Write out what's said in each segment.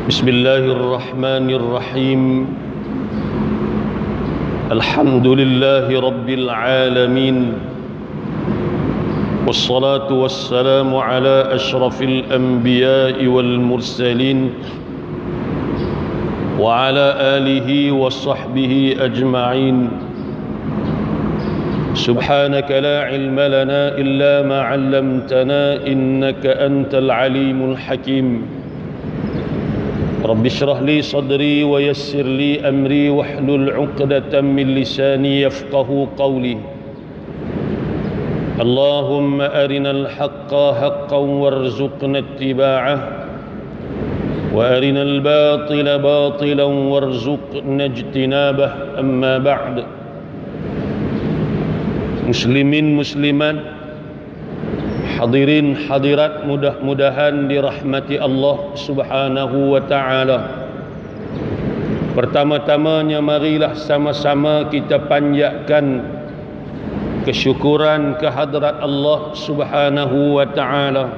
بسم الله الرحمن الرحيم الحمد لله رب العالمين والصلاة والسلام على أشرف الأنبياء والمرسلين وعلى آله وصحبه أجمعين سبحانك لا علم لنا إلا ما علمتنا إنك أنت العليم الحكيم رب اشرح لي صدري ويسر لي أمري واحلل عقدة من لساني يفقه قولي اللهم أرنا الحق حقا وارزقنا اتباعه وأرنا الباطل باطلا وارزقنا اجتنابه أما بعد muslimin muslimat, hadirin hadirat, mudah-mudahan dirahmati Allah Subhanahu wa taala. Pertama-tamanya marilah sama-sama kita panjatkan kesyukuran kehadrat Allah Subhanahu wa taala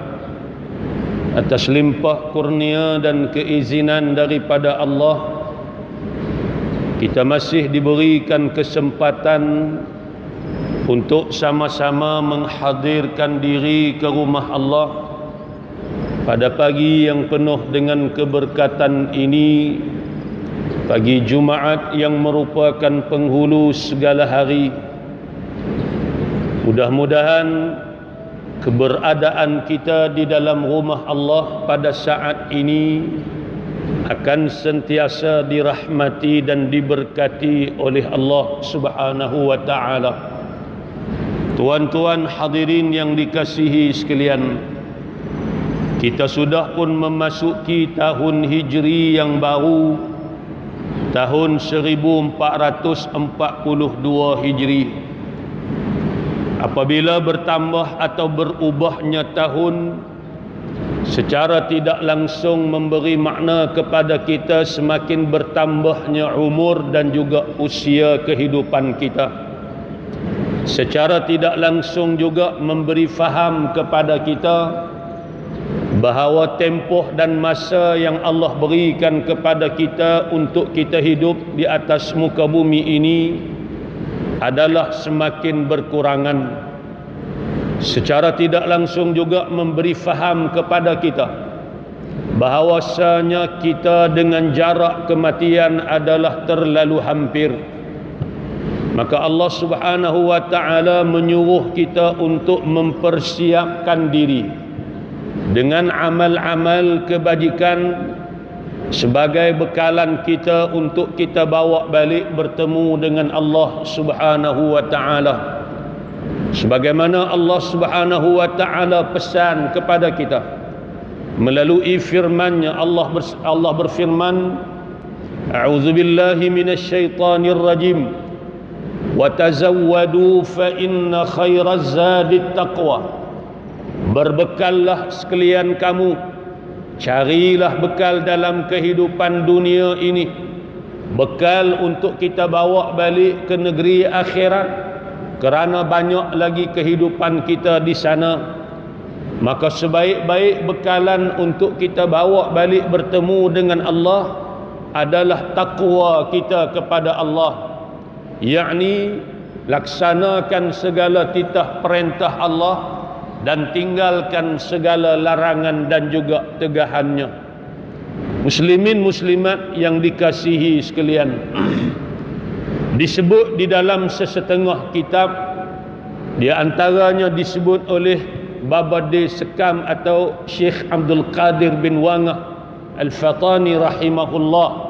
atas limpah kurnia dan keizinan daripada Allah. Kita masih diberikan kesempatan untuk sama-sama menghadirkan diri ke rumah Allah pada pagi yang penuh dengan keberkatan ini, pagi Jumaat yang merupakan penghulu segala hari. Mudah-mudahan keberadaan kita di dalam rumah Allah pada saat ini akan sentiasa dirahmati dan diberkati oleh Allah Subhanahu wa taala. Tuan-tuan hadirin yang dikasihi sekalian, kita sudah pun memasuki tahun Hijri yang baru, tahun 1442 Hijri. Apabila bertambah atau berubahnya tahun, secara tidak langsung memberi makna kepada kita semakin bertambahnya umur dan juga usia kehidupan kita. Secara tidak langsung juga memberi faham kepada kita bahawa tempoh dan masa yang Allah berikan kepada kita untuk kita hidup di atas muka bumi ini adalah semakin berkurangan. Secara tidak langsung juga memberi faham kepada kita bahawasanya kita dengan jarak kematian adalah terlalu hampir. Maka Allah Subhanahu wa taala menyuruh kita untuk mempersiapkan diri dengan amal-amal kebajikan sebagai bekalan kita untuk kita bawa balik bertemu dengan Allah Subhanahu wa taala. Sebagaimana Allah Subhanahu wa taala pesan kepada kita melalui firman-Nya, Allah berfirman, A'udzubillahi minasyaitonir rajim. وَتَزَوَّدُوا فَإِنَّ خَيْرَ الزَّادِ التَّقْوَى. Berbekallah sekalian kamu, carilah bekal dalam kehidupan dunia ini, bekal untuk kita bawa balik ke negeri akhirat, kerana banyak lagi kehidupan kita di sana. Maka sebaik-baik bekalan untuk kita bawa balik bertemu dengan Allah adalah takwa kita kepada Allah, yakni laksanakan segala titah perintah Allah dan tinggalkan segala larangan dan juga tegahannya. Muslimin muslimat yang dikasihi sekalian, disebut di dalam sesetengah kitab, di antaranya disebut oleh Babade Sekam atau Syekh Abdul Qadir bin Wangah Al-Fatani rahimahullah,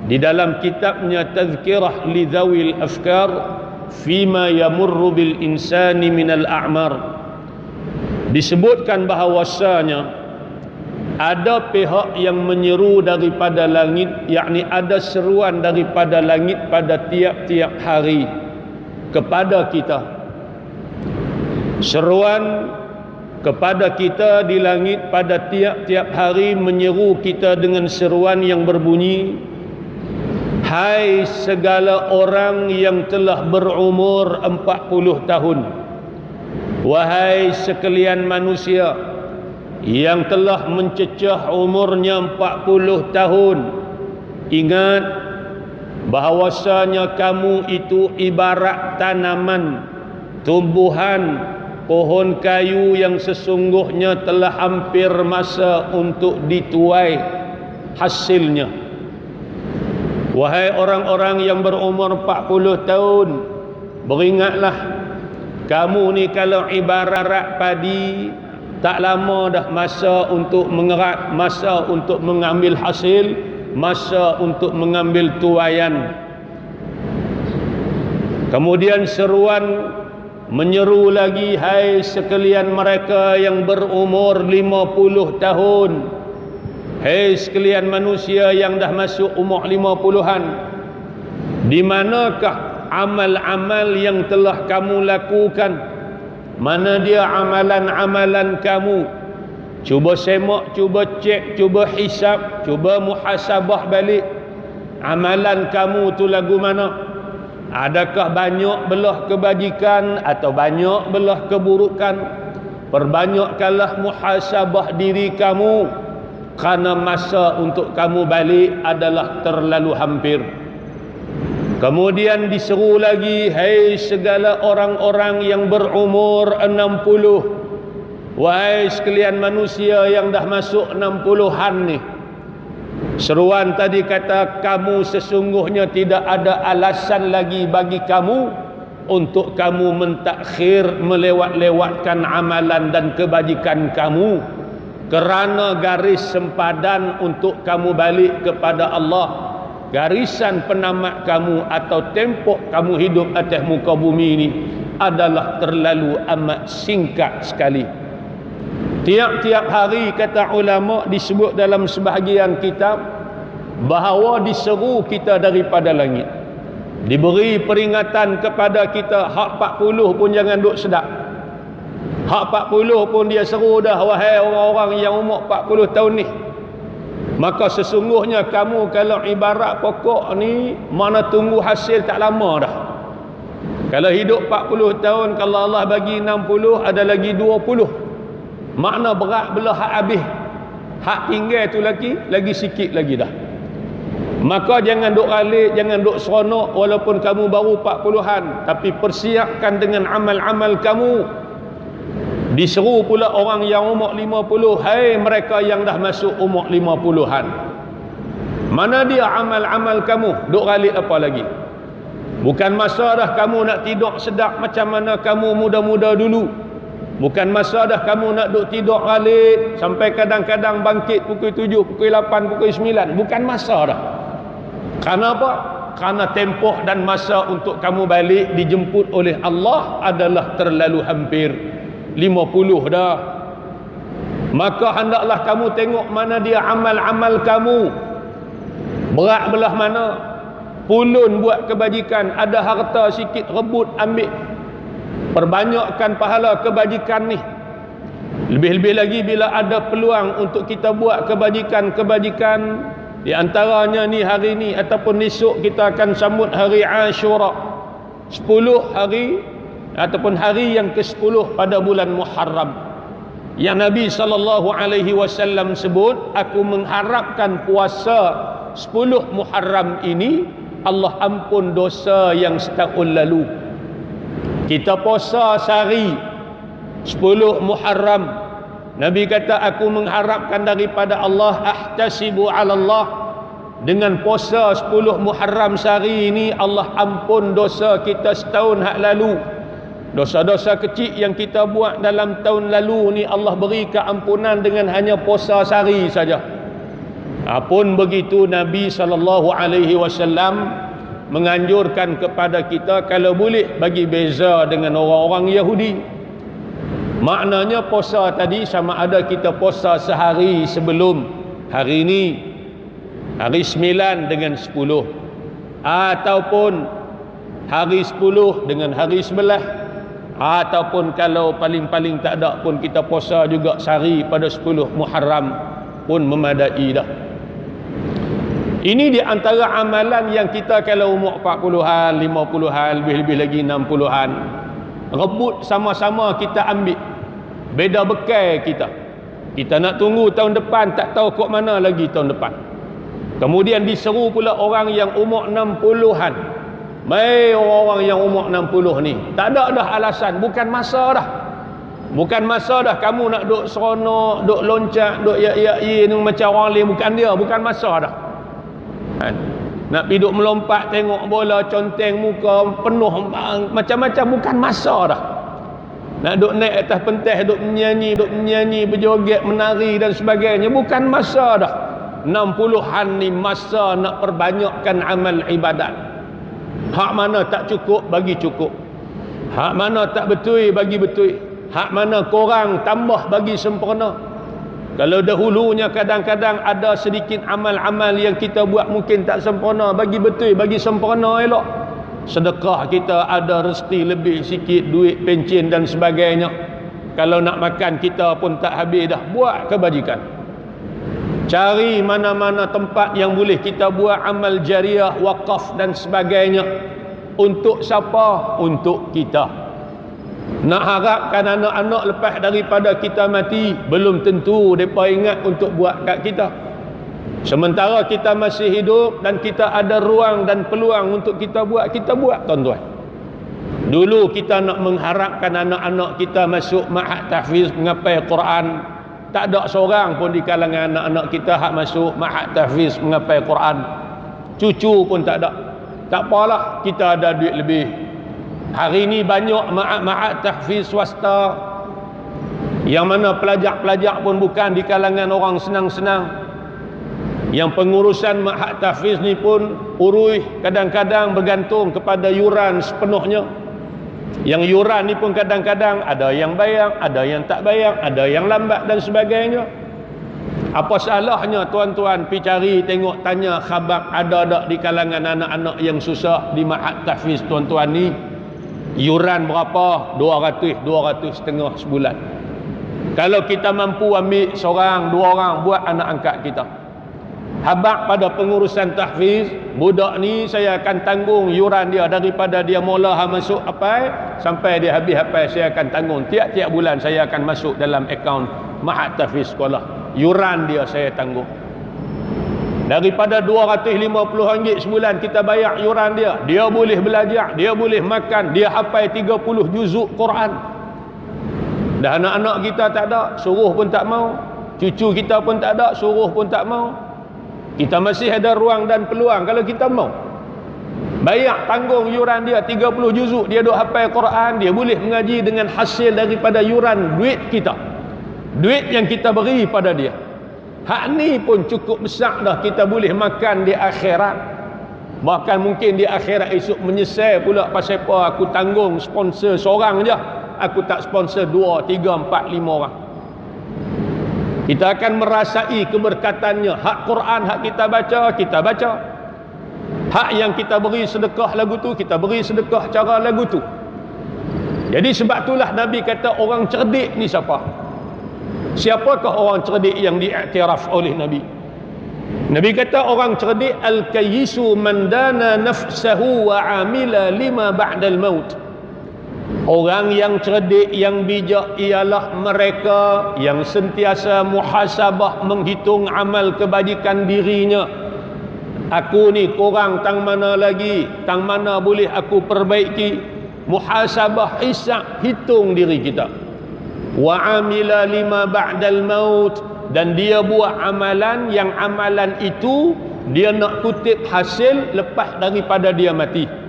di dalam kitabnya Tazkirah li Dhawil Afkar Fima Yamurru bil Insani Minal A'mar, disebutkan bahawasanya ada pihak yang menyeru daripada langit, yakni ada seruan daripada langit pada tiap-tiap hari kepada kita. Seruan kepada kita di langit pada tiap-tiap hari menyeru kita dengan seruan yang berbunyi, hai segala orang yang telah berumur 40 tahun, wahai sekalian manusia, yang telah mencecah umurnya 40 tahun, ingat bahawasanya kamu itu ibarat tanaman, tumbuhan, pohon kayu yang sesungguhnya telah hampir masa untuk dituai hasilnya. Wahai orang-orang yang berumur 40 tahun, beringatlah, kamu ni kalau ibarat padi, tak lama dah masa untuk mengerat, masa untuk mengambil hasil, masa untuk mengambil tuaian. Kemudian seruan menyeru lagi, hai sekalian mereka yang berumur 50 tahun, hai sekalian manusia yang dah masuk umur 50-an, di manakah amal-amal yang telah kamu lakukan? Mana dia amalan-amalan kamu? Cuba semak, cuba cek, cuba hisap, cuba muhasabah balik. Amalan kamu tu lagu mana? Adakah banyak belah kebajikan atau banyak belah keburukan? Perbanyakkanlah muhasabah diri kamu, kerana masa untuk kamu balik adalah terlalu hampir. Kemudian diseru lagi, hai segala orang-orang yang berumur 60, wahai sekalian manusia yang dah masuk 60-an ni. Seruan tadi kata, kamu sesungguhnya tidak ada alasan lagi bagi kamu untuk kamu mentakhir, melewat-lewatkan amalan dan kebajikan kamu, kerana garis sempadan untuk kamu balik kepada Allah, garisan penamat kamu atau tempok kamu hidup atas muka bumi ini adalah terlalu amat singkat sekali. Tiap-tiap hari, kata ulama, disebut dalam sebahagian kitab bahawa diseru kita daripada langit, diberi peringatan kepada kita. Hak 40 pun jangan duk sedap. Hak 40 pun dia seru dah, wahai orang-orang yang umur 40 tahun ni, maka sesungguhnya kamu kalau ibarat pokok ni, mana tunggu hasil tak lama dah. Kalau hidup 40 tahun, kalau Allah bagi 60, ada lagi 20. Makna berat belah hak habis. Hak tinggal tu lagi sikit lagi dah. Maka jangan duk ralik, jangan duk seronok walaupun kamu baru 40-an, tapi persiapkan dengan amal-amal kamu. Diseru pula orang yang umur 50, hai mereka yang dah masuk umur 50-an, mana dia amal-amal kamu? Duk ralik apa lagi? Bukan masa dah kamu nak tidur sedap macam mana kamu muda-muda dulu. Bukan masa dah kamu nak duk tidur ralik sampai kadang-kadang bangkit pukul 7, pukul 8, pukul 9. Bukan masa dah. Kerana apa? Kerana tempoh dan masa untuk kamu balik dijemput oleh Allah adalah terlalu hampir. 50 dah. Maka hendaklah kamu tengok mana dia amal-amal kamu. Berat belah mana? Pulun buat kebajikan, ada harta sikit rebut ambil. Perbanyakkan pahala kebajikan ni. Lebih-lebih lagi bila ada peluang untuk kita buat kebajikan-kebajikan, di antaranya ni hari ni ataupun esok kita akan sambut hari Ashura, 10 hari ataupun hari yang ke-10 pada bulan Muharram, yang Nabi SAW sebut, aku mengharapkan puasa 10 Muharram ini Allah ampun dosa yang setahun lalu. Kita puasa sehari 10 Muharram, Nabi kata aku mengharapkan daripada Allah, ahtasibu ala Allah, dengan puasa 10 Muharram sehari ini Allah ampun dosa kita setahun hak lalu. Dosa-dosa kecil yang kita buat dalam tahun lalu ni Allah beri keampunan dengan hanya puasa sehari saja. Apun begitu Nabi SAW menganjurkan kepada kita kalau boleh bagi beza dengan orang-orang Yahudi. Maknanya puasa tadi sama ada kita puasa sehari sebelum hari ini, hari 9 dengan 10, ataupun hari 10 dengan hari 11, ataupun kalau paling-paling tak ada pun kita puasa juga sehari pada 10 Muharram pun memadai dah. Ini di antara amalan yang kita kalau umur 40-an, 50-an, lebih-lebih lagi 60-an, rebut sama-sama kita ambil. Beda bekal kita. Kita nak tunggu tahun depan, tak tahu kok mana lagi tahun depan. Kemudian diseru pula orang yang umur 60-an. Mai orang-orang yang umur 60 ni, tak ada dah alasan, bukan masa dah. Bukan masa dah kamu nak duk seronok, duk loncat, duk ya ni macam orang lain, bukan dia, bukan masa dah. Kan? Nak pergi duk melompat tengok bola, conteng muka penuh macam-macam, bukan masa dah. Nak duk naik atas pentas, duk menyanyi, berjoget, menari dan sebagainya, bukan masa dah. 60-an ni masa nak perbanyakkan amal ibadat. Hak mana tak cukup, bagi cukup. Hak mana tak betul, bagi betul. Hak mana kurang, tambah, bagi sempurna. Kalau dahulunya kadang-kadang ada sedikit amal-amal yang kita buat mungkin tak sempurna, bagi betul, bagi sempurna elok. Sedekah kita ada rezeki lebih sikit, duit pencen dan sebagainya. Kalau nak makan kita pun tak habis dah. Buat kebajikan. Cari mana-mana tempat yang boleh kita buat amal jariah, wakaf dan sebagainya. Untuk siapa? Untuk kita. Nak harapkan anak-anak lepas daripada kita mati, belum tentu mereka ingat untuk buat kat kita. Sementara kita masih hidup dan kita ada ruang dan peluang untuk kita buat tuan-tuan. Dulu kita nak mengharapkan anak-anak kita masuk ma'had tahfiz menghafal Quran. Tak ada seorang pun di kalangan anak-anak kita hak masuk ma'had tahfiz menghafal Quran. Cucu pun tak ada. Tak apalah, kita ada duit lebih. Hari ini banyak ma'had tahfiz swasta yang mana pelajar-pelajar pun bukan di kalangan orang senang-senang. Yang pengurusan ma'had tahfiz ni pun urus kadang-kadang bergantung kepada yuran sepenuhnya. Yang yuran ni pun kadang-kadang ada yang bayar, ada yang tak bayar, ada yang lambat dan sebagainya. Apa salahnya tuan-tuan pergi cari, tengok, tanya khabar ada tak di kalangan anak-anak yang susah di ma'had tahfiz tuan-tuan ni. Yuran berapa? 200 setengah sebulan. Kalau kita mampu ambil seorang, dua orang buat anak angkat kita. Habaq pada pengurusan tahfiz, budak ni saya akan tanggung yuran dia daripada dia mula masuk hafal sampai dia habis hafal, saya akan tanggung tiap-tiap bulan. Saya akan masuk dalam akaun ma'had tahfiz sekolah, yuran dia saya tanggung. Daripada RM250 sebulan kita bayar yuran dia, dia boleh belajar, dia boleh makan, dia hafal 30 juzuk Quran. Dah anak-anak kita tak ada, suruh pun tak mau. Cucu kita pun tak ada, suruh pun tak mau. Kita masih ada ruang dan peluang kalau kita mau. Bayar, tanggung yuran dia 30 juzuk, dia duk hafal Quran, dia boleh mengaji dengan hasil daripada yuran duit kita. Duit yang kita beri pada dia. Hak ni pun cukup besar dah, kita boleh makan di akhirat. Bahkan mungkin di akhirat esok menyesal pula pasal apa aku tanggung sponsor seorang je. Aku tak sponsor 2, 3, 4, 5 orang. Kita akan merasai keberkatannya. Hak Quran, hak kita baca. Hak yang kita beri sedekah lagu tu, kita beri sedekah cara lagu tu. Jadi sebab itulah Nabi kata orang cerdik ni siapa? Siapakah orang cerdik yang diiktiraf oleh Nabi? Nabi kata orang cerdik al-kayyisu man dana nafsahu wa amila lima ba'dal maut. Orang yang cerdik, yang bijak ialah mereka yang sentiasa muhasabah, menghitung amal kebajikan dirinya. Aku ni kurang tang mana lagi, tang mana boleh aku perbaiki. Muhasabah, hisab, hitung diri kita. Wa amila lima ba'dal maut, dan dia buat amalan yang amalan itu dia nak kutip hasil lepas daripada dia mati.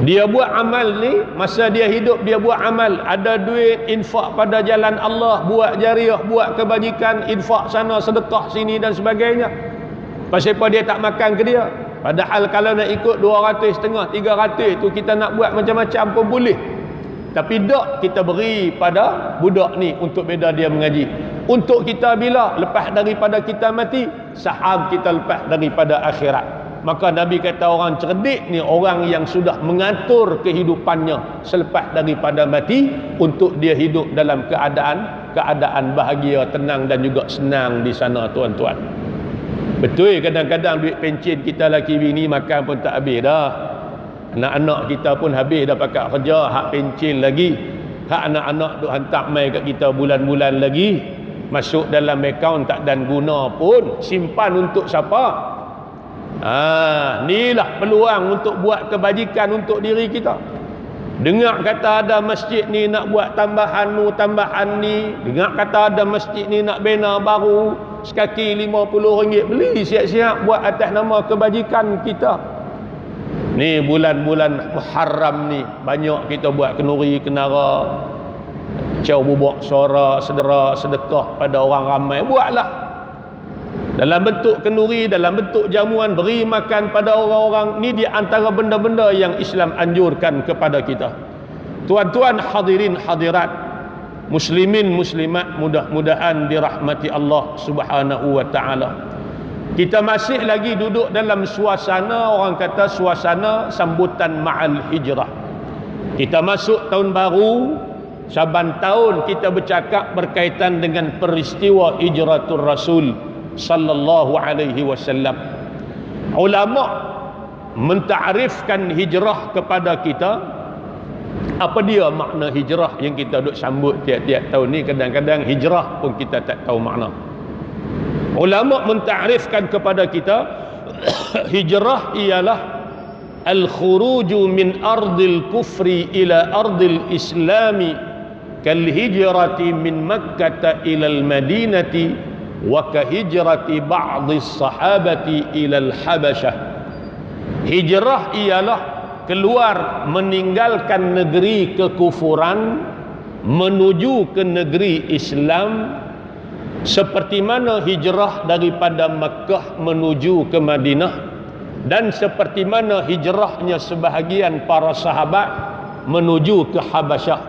Dia buat amal ni masa dia hidup, dia buat amal, ada duit infak pada jalan Allah, buat jariah, buat kebajikan, infak sana, sedekah sini dan sebagainya. Pasal apa dia tak makan ke dia? Padahal kalau nak ikut 200 setengah, 300 tu kita nak buat macam-macam pun boleh. Tapi tak kita beri pada budak ni untuk beda dia mengaji. Untuk kita bila? Lepas daripada kita mati, saham kita lepas daripada akhirat. Maka Nabi kata orang cerdik ni orang yang sudah mengatur kehidupannya selepas daripada mati untuk dia hidup dalam keadaan bahagia, tenang dan juga senang di sana tuan-tuan. Betul kadang-kadang duit pencen kita laki bini makan pun tak habis dah. Anak-anak kita pun habis dah pakat kerja, hak pencen lagi. hak anak-anak duk hantar mai kat kita bulan-bulan lagi, masuk dalam akaun tak dan guna pun, simpan untuk siapa? Inilah peluang untuk buat kebajikan untuk diri kita. Dengar kata ada masjid ni nak buat tambahan ni, dengar kata ada masjid ni nak bina baru, sekaki RM50, beli siap-siap buat atas nama kebajikan kita. Ni bulan-bulan Muharram ni banyak kita buat kenuri kenara, cau bubuk suara, sedekah pada orang ramai. Buatlah dalam bentuk kenduri, dalam bentuk jamuan, beri makan pada orang-orang. Ni di antara benda-benda yang Islam anjurkan kepada kita. Tuan-tuan hadirin hadirat, muslimin muslimat, mudah-mudahan dirahmati Allah Subhanahu wa taala. Kita masih lagi duduk dalam suasana, orang kata suasana sambutan ma'al hijrah. Kita masuk tahun baru, saban tahun kita bercakap berkaitan dengan peristiwa hijratul Rasul sallallahu alaihi wasallam. Ulama mentarifkan hijrah kepada kita. Apa dia makna hijrah yang kita duk sambut tiap-tiap tahun ni? Kadang-kadang hijrah pun kita tak tahu makna. Ulama mentarifkan kepada kita hijrah ialah al-khuruju min ardil kufri ila ardil islami kal hijrati min Makkah ila al-Madinati wa kahijrati ba'dhi sahabati ilal Habasyah. Hijrah ialah keluar meninggalkan negeri kekufuran menuju ke negeri Islam, seperti mana hijrah daripada Makkah menuju ke Madinah, dan seperti mana hijrahnya sebahagian para sahabat menuju ke Habasyah.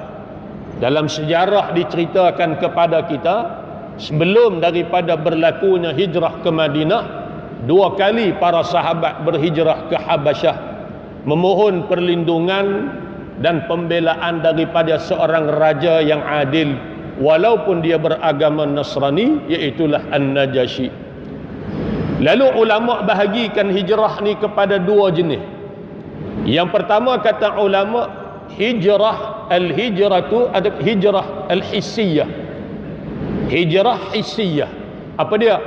Dalam sejarah diceritakan kepada kita, sebelum daripada berlakunya hijrah ke Madinah, 2 kali para sahabat berhijrah ke Habasyah, memohon perlindungan dan pembelaan daripada seorang raja yang adil, walaupun dia beragama Nasrani, iaitulah An-Najasyi. Lalu ulama bahagikan hijrah ni kepada 2 jenis. Yang pertama kata ulama, hijratu ada hijrah al-hissiyah. Hijrah hissiyah. Apa dia?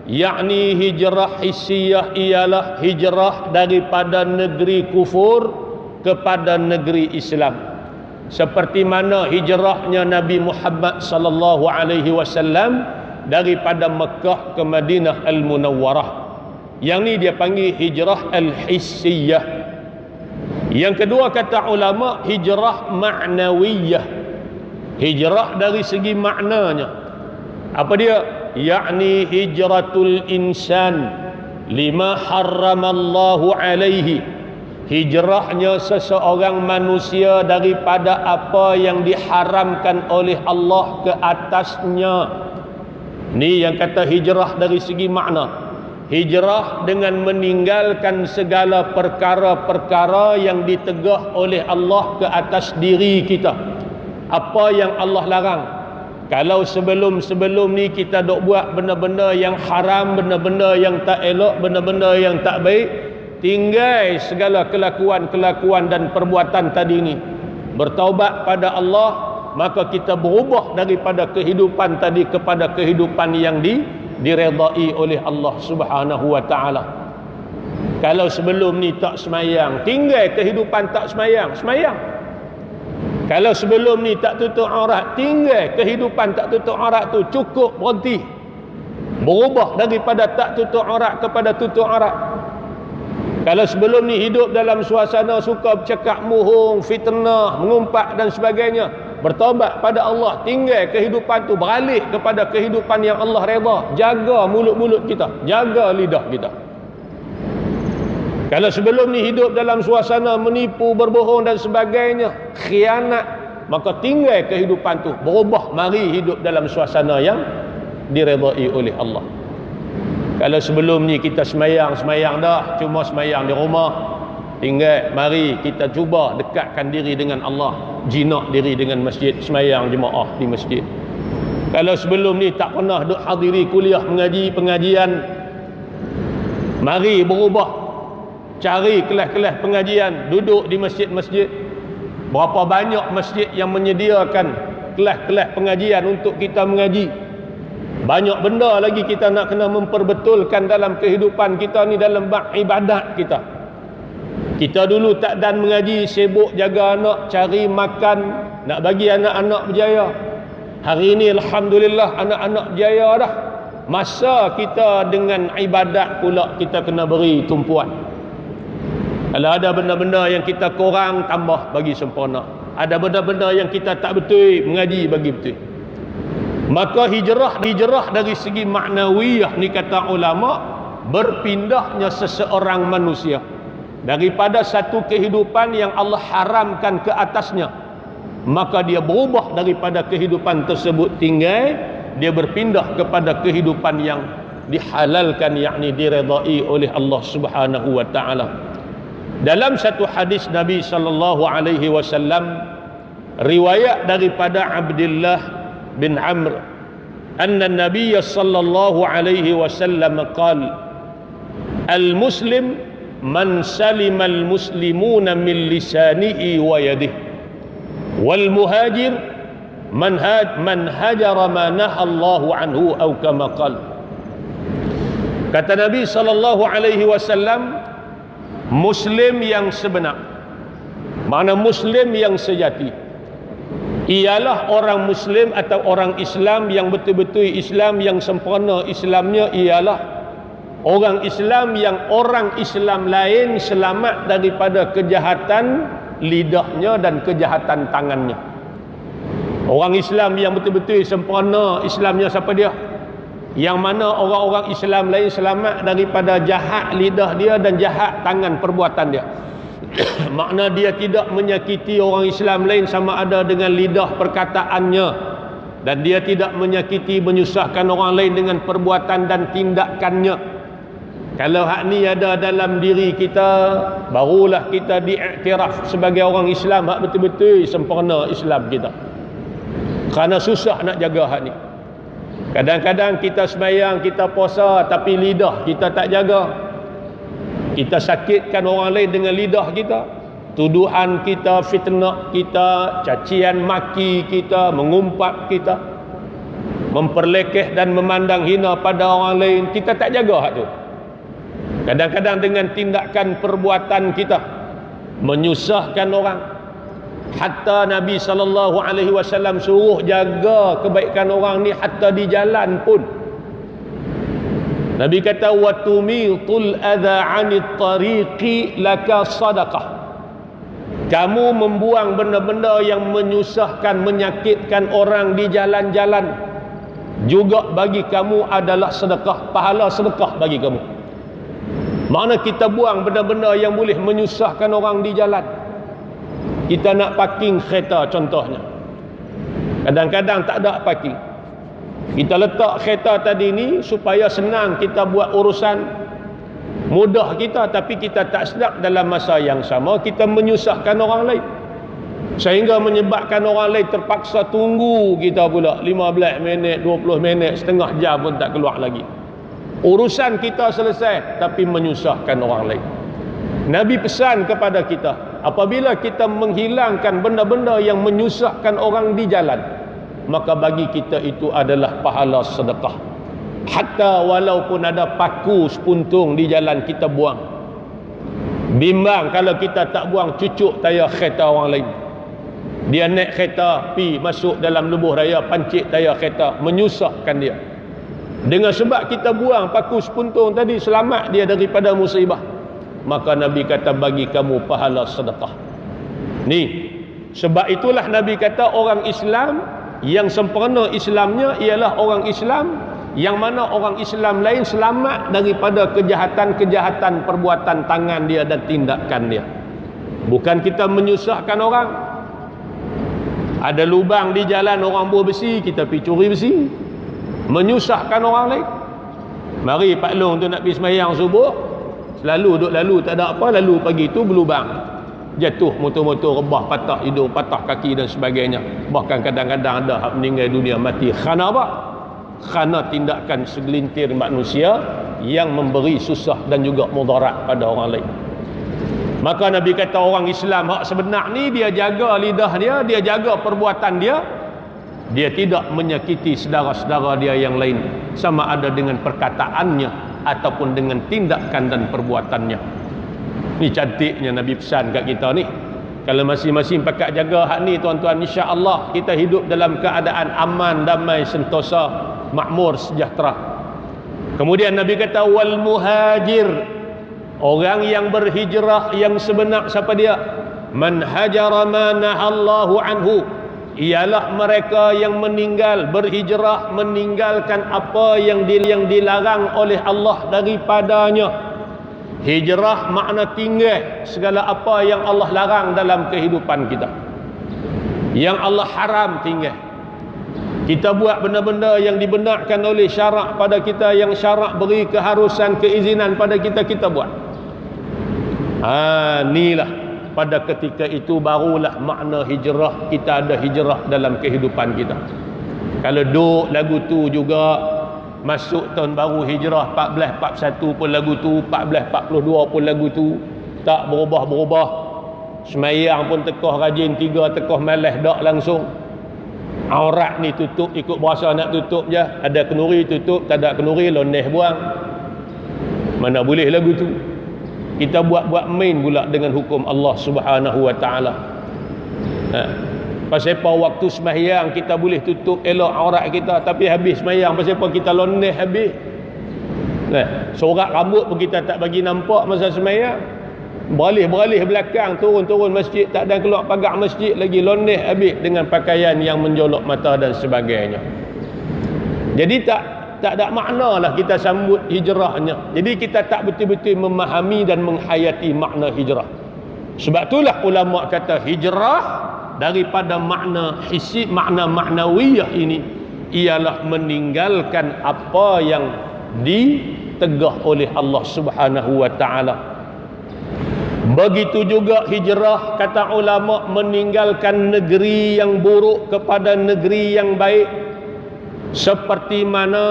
Yakni hijrah hissiyah ialah hijrah daripada negeri kufur kepada negeri Islam. Seperti mana hijrahnya Nabi Muhammad sallallahu alaihi wasallam daripada Mekah ke Madinah Al-Munawwarah. Yang ni dia panggil hijrah al-hissiyah. Yang kedua kata ulama, hijrah ma'nawiyah. Hijrah dari segi maknanya. Apa dia? Yakni hijratul insan lima harramallahu alaihi. Hijrahnya seseorang manusia daripada apa yang diharamkan oleh Allah ke atasnya. Ni yang kata hijrah dari segi makna. Hijrah dengan meninggalkan segala perkara-perkara yang ditegah oleh Allah ke atas diri kita. Apa yang Allah larang. Kalau sebelum ni kita dok buat benda-benda yang haram, benda-benda yang tak elok, benda-benda yang tak baik, tinggal segala kelakuan-kelakuan dan perbuatan tadi ni, bertaubat pada Allah, maka kita berubah daripada kehidupan tadi kepada kehidupan yang diredai oleh Allah Subhanahu wa taala. Kalau sebelum ni tak semayang, tinggal kehidupan tak semayang. Kalau sebelum ni tak tutup aurat, tinggal kehidupan tak tutup aurat tu, cukup berhenti. Berubah daripada tak tutup aurat kepada tutup aurat. Kalau sebelum ni hidup dalam suasana suka bercakap mohong, fitnah, mengumpat dan sebagainya, bertaubat pada Allah, tinggal kehidupan tu, beralih kepada kehidupan yang Allah redha. Jaga mulut-mulut kita, jaga lidah kita. Kalau sebelum ni hidup dalam suasana menipu, berbohong dan sebagainya, khianat, maka tinggal kehidupan tu, berubah, mari hidup dalam suasana yang diredai oleh Allah. Kalau sebelum ni kita semayang dah, cuma semayang di rumah, tinggal mari kita cuba dekatkan diri dengan Allah, jinak diri dengan masjid, semayang jemaah di masjid. Kalau sebelum ni tak pernah duk hadiri kuliah mengaji pengajian, mari berubah, cari kelas-kelas pengajian, duduk di masjid-masjid, Berapa banyak masjid yang menyediakan kelas-kelas pengajian untuk kita mengaji. Banyak benda lagi kita nak kena memperbetulkan dalam kehidupan kita ni, dalam bab ibadat kita. Kita dulu tak dan mengaji, sibuk jaga anak, cari makan, nak bagi anak-anak berjaya. Hari ini alhamdulillah anak-anak berjaya dah. Masa kita dengan ibadat pula kita kena beri tumpuan. Kalau ada benda-benda yang kita kurang, tambah bagi sempurna. Ada benda-benda yang kita tak betul, mengaji bagi betul. Maka hijrah dari segi maknawiyah ni, kata ulama, berpindahnya seseorang manusia daripada satu kehidupan yang Allah haramkan ke atasnya, maka dia berubah daripada kehidupan tersebut tinggal, dia berpindah kepada kehidupan yang dihalalkan, yakni diredai oleh Allah Subhanahu wa taala. Dalam satu hadis Nabi sallallahu alaihi wasallam, riwayat daripada Abdullah bin Amr, anna Nabiy sallallahu alaihi wasallam qala, al-muslim man salima al-muslimuna min lisanihi wa yadihi, wal muhajir man hajara ma naha Allahu anhu, atau kama qala. Kata Nabi sallallahu alaihi wasallam, muslim yang sebenar, makna muslim yang sejati, ialah orang muslim atau orang Islam yang betul-betul Islam, yang sempurna Islamnya, ialah orang Islam yang orang Islam lain selamat daripada kejahatan lidahnya dan kejahatan tangannya. Orang Islam yang betul-betul sempurna Islamnya siapa dia? Yang mana orang-orang Islam lain selamat daripada jahat lidah dia dan jahat tangan perbuatan dia. Makna dia tidak menyakiti orang Islam lain sama ada dengan lidah perkataannya, dan dia tidak menyakiti, menyusahkan orang lain dengan perbuatan dan tindakannya. Kalau hak ni ada dalam diri kita, barulah kita diiktiraf sebagai orang Islam hak betul-betul sempurna Islam kita. Kerana susah nak jaga hak ni. Kadang-kadang kita sembahyang, kita puasa, tapi lidah kita tak jaga. Kita sakitkan orang lain dengan lidah kita. Tuduhan kita, fitnah kita, cacian maki kita, mengumpat kita, memperlekeh dan memandang hina pada orang lain, kita tak jaga hak tu. Kadang-kadang dengan tindakan perbuatan kita menyusahkan orang. Hatta Nabi SAW suruh jaga kebaikan orang ni hatta di jalan pun. Nabi kata, wa tumitul adha 'anit tariqi laka sadaqah. Kamu membuang benda-benda yang menyusahkan, menyakitkan orang di jalan-jalan, juga bagi kamu adalah sedekah, pahala sedekah bagi kamu. Mana kita buang benda-benda yang boleh menyusahkan orang di jalan. Kita nak parking kereta contohnya, kadang-kadang tak ada parking. Kita letak kereta tadi ni supaya senang kita buat urusan, mudah kita, tapi kita tak sedar dalam masa yang sama kita menyusahkan orang lain, sehingga menyebabkan orang lain terpaksa tunggu kita pula 15 minit, 20 minit, setengah jam pun tak keluar lagi. Urusan kita selesai tapi menyusahkan orang lain. Nabi pesan kepada kita, apabila kita menghilangkan benda-benda yang menyusahkan orang di jalan, maka bagi kita itu adalah pahala sedekah. Hatta walaupun ada paku sepuntung di jalan, kita buang. Bimbang kalau kita tak buang, cucuk tayar kereta orang lain. Dia naik kereta, pi masuk dalam lebuh raya, pancit tayar kereta, menyusahkan dia. Dengan sebab kita buang paku sepuntung tadi, selamat dia daripada musibah, maka Nabi kata bagi kamu pahala sedekah. Ni sebab itulah Nabi kata orang Islam yang sempurna Islamnya ialah orang Islam yang mana orang Islam lain selamat daripada kejahatan-kejahatan perbuatan tangan dia dan tindakan dia. Bukan kita menyusahkan orang. Ada lubang di jalan orang buang besi, kita pergi curi besi, menyusahkan orang lain. Mari Pak Long tu nak pergi sembahyang subuh, selalu duk lalu tak ada apa, lalu pagi tu berlubang, jatuh motor-motor, rebah, patah hidung, patah kaki dan sebagainya. Bahkan kadang-kadang ada hak meninggal dunia mati kerana apa? Kerana tindakan segelintir manusia yang memberi susah dan juga mudarat pada orang lain. Maka Nabi kata orang Islam hak sebenar ni, dia jaga lidah dia jaga perbuatan dia tidak menyakiti saudara-saudara dia yang lain, sama ada dengan perkataannya ataupun dengan tindakan dan perbuatannya. Ni cantiknya Nabi pesan kat kita ni. Kalau masing-masing pakat jaga hak ni, tuan-tuan, insya-Allah kita hidup dalam keadaan aman, damai, sentosa, makmur, sejahtera. Kemudian Nabi kata wal muhajir, orang yang berhijrah yang sebenar siapa dia? Man hajara ma nahallahu anhu, ialah mereka yang berhijrah meninggalkan apa yang dilarang oleh Allah daripadanya. Hijrah makna tinggal segala apa yang Allah larang dalam kehidupan kita, yang Allah haram tinggal. Kita buat benda-benda yang dibenarkan oleh syarak pada kita, yang syarak beri keharusan, keizinan pada kita, kita buat. Inilah pada ketika itu barulah makna hijrah. Kita ada hijrah dalam kehidupan kita. Kalau duk lagu tu juga, masuk tahun baru hijrah 1441 pun lagu tu, 1442 pun lagu tu, tak berubah-berubah. Semayang pun tekoh rajin, 3 tekoh malas dak langsung. Aurat ni tutup ikut berasa nak tutup je, ada kenuri tutup, tak ada kenuri loneh buang. Mana boleh lagu tu. Kita buat-buat main pula dengan hukum Allah Subhanahu wa taala. Pasal apa waktu sembahyang kita boleh tutup elok aurat kita, tapi habis sembahyang pasal apa kita loneh habis. Sorak rambut pun kita tak bagi nampak masa sembahyang. Beralih belakang, turun masjid, tak ada keluar pagar masjid lagi, loneh habis dengan pakaian yang menjolok mata dan sebagainya. Jadi tak ada makna lah kita sambut hijrahnya. Jadi kita tak betul-betul memahami dan menghayati makna hijrah. Sebab itulah ulama kata hijrah daripada makna hissi, makna maknawiyah ini ialah meninggalkan apa yang ditegah oleh Allah Subhanahu wa taala. Begitu juga hijrah, kata ulama, meninggalkan negeri yang buruk kepada negeri yang baik. Seperti mana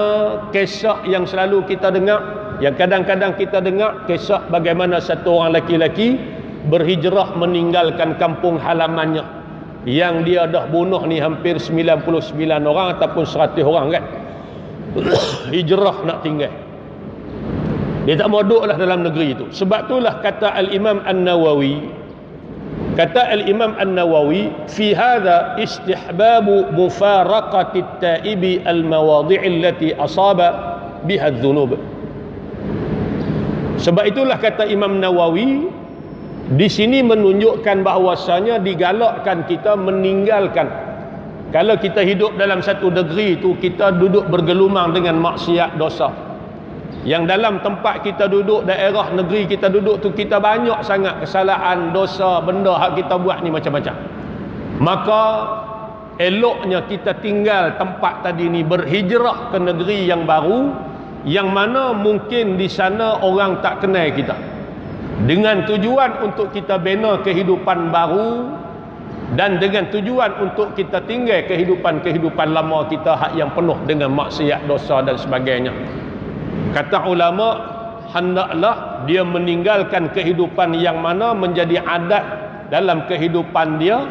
kisah yang selalu kita dengar, yang kadang-kadang kita dengar, kisah bagaimana satu orang lelaki berhijrah meninggalkan kampung halamannya, yang dia dah bunuh ni hampir 99 orang ataupun 100 orang kan. Hijrah nak tinggal, dia tak mau duduk lah dalam negeri itu. Sebab itulah kata Al-Imam An-Nawawi, fi hadha istihbabu mufaraqati at-taibi al-mawadhi' allati asaba biha adh-dhunub. Sebab itulah kata Imam Nawawi, di sini menunjukkan bahawasanya digalakkan kita meninggalkan. Kalau kita hidup dalam satu negeri itu, kita duduk bergelumang dengan maksiat dosa. Yang dalam tempat kita duduk, daerah negeri kita duduk tu, kita banyak sangat kesalahan, dosa, benda hak kita buat ni macam-macam. Maka eloknya kita tinggal tempat tadi ni, berhijrah ke negeri yang baru, yang mana mungkin di sana orang tak kenal kita, dengan tujuan untuk kita bina kehidupan baru, dan dengan tujuan untuk kita tinggal kehidupan lama kita hak yang penuh dengan maksiat, dosa dan sebagainya. Kata ulama, hendaklah dia meninggalkan kehidupan yang mana menjadi adat dalam kehidupan dia,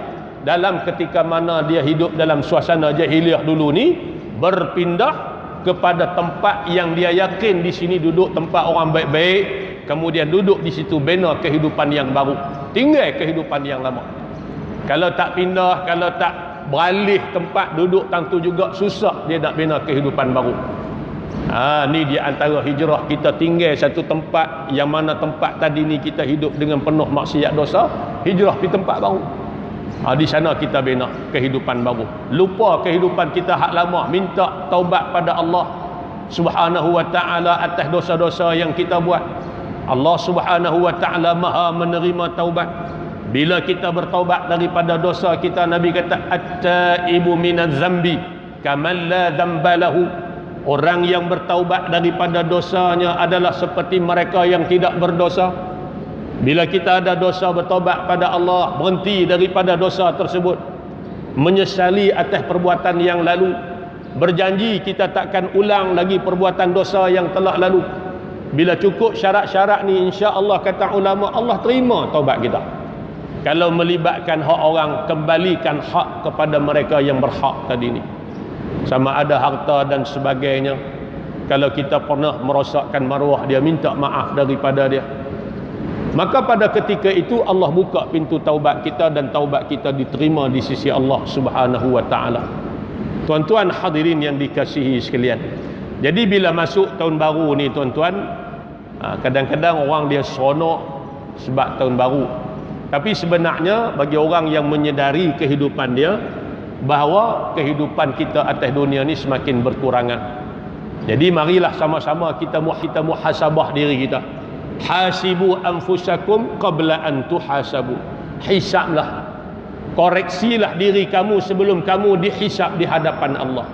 dalam ketika mana dia hidup dalam suasana jahiliah dulu ni, berpindah kepada tempat yang dia yakin di sini duduk tempat orang baik-baik, kemudian duduk di situ bina kehidupan yang baru, tinggal kehidupan yang lama. Kalau tak pindah, kalau tak beralih tempat duduk, tentu juga susah dia nak bina kehidupan baru. Ni dia antara hijrah, kita tinggal satu tempat yang mana tempat tadi ni kita hidup dengan penuh maksiat dosa, hijrah di tempat baru. Di sana kita bina kehidupan baru, lupa kehidupan kita hak lama, minta taubat pada Allah Subhanahu wa taala atas dosa-dosa yang kita buat. Allah Subhanahu wa taala Maha menerima taubat. Bila kita bertaubat daripada dosa kita, Nabi kata at-taibu minadz zambi kaman la dzamba lahu. Orang yang bertaubat daripada dosanya adalah seperti mereka yang tidak berdosa. Bila kita ada dosa, bertaubat pada Allah, berhenti daripada dosa tersebut, menyesali atas perbuatan yang lalu, berjanji kita takkan ulang lagi perbuatan dosa yang telah lalu. Bila cukup syarat-syarat ni, insya-Allah kata ulama, Allah terima taubat kita. Kalau melibatkan hak orang, kembalikan hak kepada mereka yang berhak tadi ni. Sama ada harta dan sebagainya. Kalau kita pernah merosakkan maruah dia, minta maaf daripada dia. Maka pada ketika itu Allah buka pintu taubat kita dan taubat kita diterima di sisi Allah Subhanahu wa taala. Tuan-tuan hadirin yang dikasihi sekalian. Jadi bila masuk tahun baru ni tuan-tuan, kadang-kadang orang dia seronok sebab tahun baru. Tapi sebenarnya bagi orang yang menyedari kehidupan dia, bahawa kehidupan kita atas dunia ni semakin berkurangan. Jadi marilah sama-sama kita muhasabah diri kita. Hasibu anfusakum qabla an tuhasabu. Hisablah, koreksilah diri kamu sebelum kamu dihisab di hadapan Allah.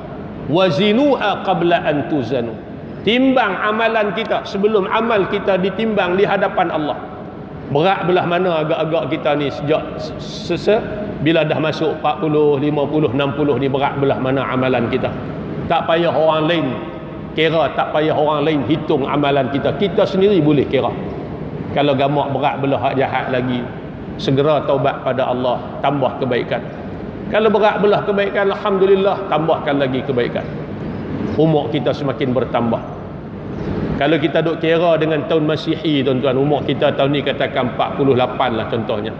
Wazinuha qabla an tuzanu. Timbang amalan kita sebelum amal kita ditimbang di hadapan Allah. Berat belah mana agak-agak kita ni sejak bila dah masuk 40, 50, 60 ni, berat belah mana amalan kita. Tak payah orang lain kira, tak payah orang lain hitung amalan kita. Kita sendiri boleh kira. Kalau gamak berat belah hak jahat lagi, segera taubat pada Allah, tambah kebaikan. Kalau berat belah kebaikan, alhamdulillah, tambahkan lagi kebaikan. Umur kita semakin bertambah. Kalau kita duk kira dengan tahun Masihi tuan-tuan, umur kita tahun ni katakan 48 lah contohnya.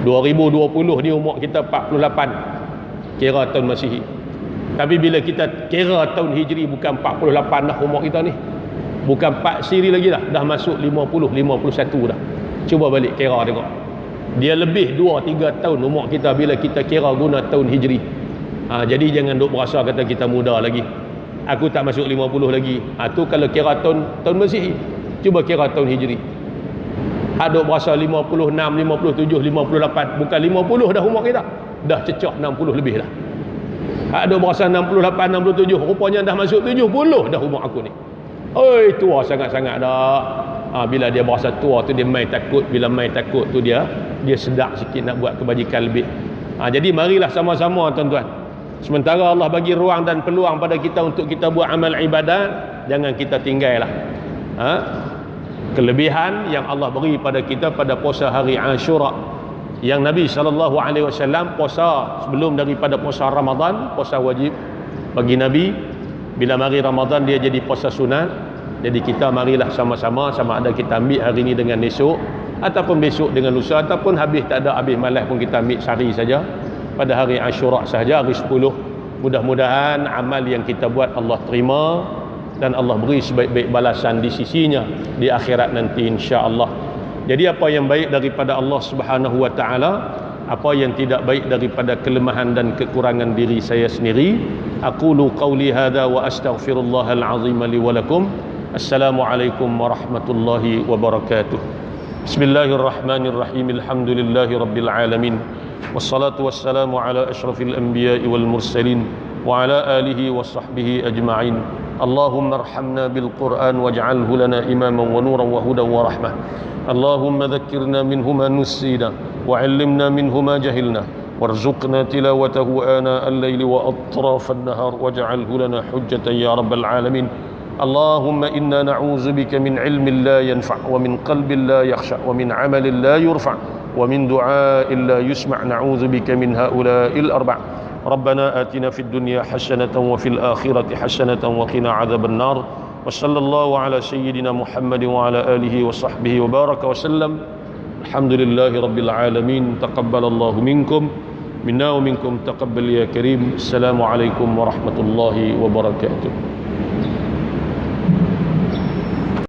2020 ni umur kita 48. Kira tahun Masihi. Tapi bila kita kira tahun Hijri, bukan 48 dah umur kita ni. Bukan 4 siri lagi dah masuk 50, 51 dah. Cuba balik kira tengok. Dia lebih 2-3 tahun umur kita bila kita kira guna tahun Hijri. Jadi jangan duk berasa kata kita muda lagi. Aku tak masuk 50 lagi. Tu kalau kira tahun Masihi. Cuba kira tahun Hijri. Duk berasa 56, 57, 58. Bukan 50 dah umur kita. Dah cecah 60 lebih dah. Duk berasa 68, 67. Rupanya dah masuk 70 dah umur aku ni. Oi, tua sangat-sangat dah. Bila dia berasa tua tu dia main takut. Bila main takut tu dia sedap sikit nak buat kebajikan lebih. Jadi marilah sama-sama tuan-tuan. Sementara Allah bagi ruang dan peluang pada kita untuk kita buat amal ibadat, jangan kita tinggal lah. Kelebihan yang Allah beri pada kita pada puasa hari Ashura, yang Nabi SAW puasa sebelum daripada puasa Ramadan, puasa wajib bagi Nabi. Bila mari Ramadan dia jadi puasa sunat. Jadi kita marilah sama-sama, sama ada kita ambil hari ini dengan esok, ataupun besok dengan lusa, ataupun habis tak ada, habis malas pun kita ambil sehari saja pada hari Ashura sahaja, hari 10. Mudah-mudahan amal yang kita buat Allah terima dan Allah beri sebaik-baik balasan di sisinya di akhirat nanti insya-Allah. Jadi apa yang baik daripada Allah Subhanahu wa taala, apa yang tidak baik daripada kelemahan dan kekurangan diri saya sendiri. Aqulu qawli hadza wa astaghfirullahal azim li wa lakum. Assalamualaikum warahmatullahi wabarakatuh. Bismillahirrahmanirrahim. Alhamdulillahi rabbil alamin. Wassalatu wassalamu ala asyrafil anbiya'i wal mursalin wa ala alihi wa sahbihi ajma'in. Allahumma arhamna bil Qur'an waj'alhu lana imaman wa nuran wa hudan wa rahmah. Allahumma dhakkirna minhu ma nusina wa 'allimna minhu ma jahilna warzuqna tilawatahu ana al-laili wa atrafan nahar waj'alhu lana hujjatan ya rabbal alamin. Allahumma inna na'udzu bika min ilmin la yanfa' wa min qalbin la yakhsha' wa min 'amalin la yurfa' wa min du'a'in la yusma'. Na'udzu bika min ha'ula'il arba'. Rabbana atina fid dunya hasanatan wa fil akhirati hasanatan wa qina 'adzaban nar. Wa sallallahu ala sayyidina Muhammadin wa ala alihi wa sahbihi wa baraka wa sallam. Alhamdulillahi rabbil alamin. Taqabbalallahu minkum minna wa minkum taqabbal ya karim. Assalamu alaikum warahmatullahi wabarakatuh.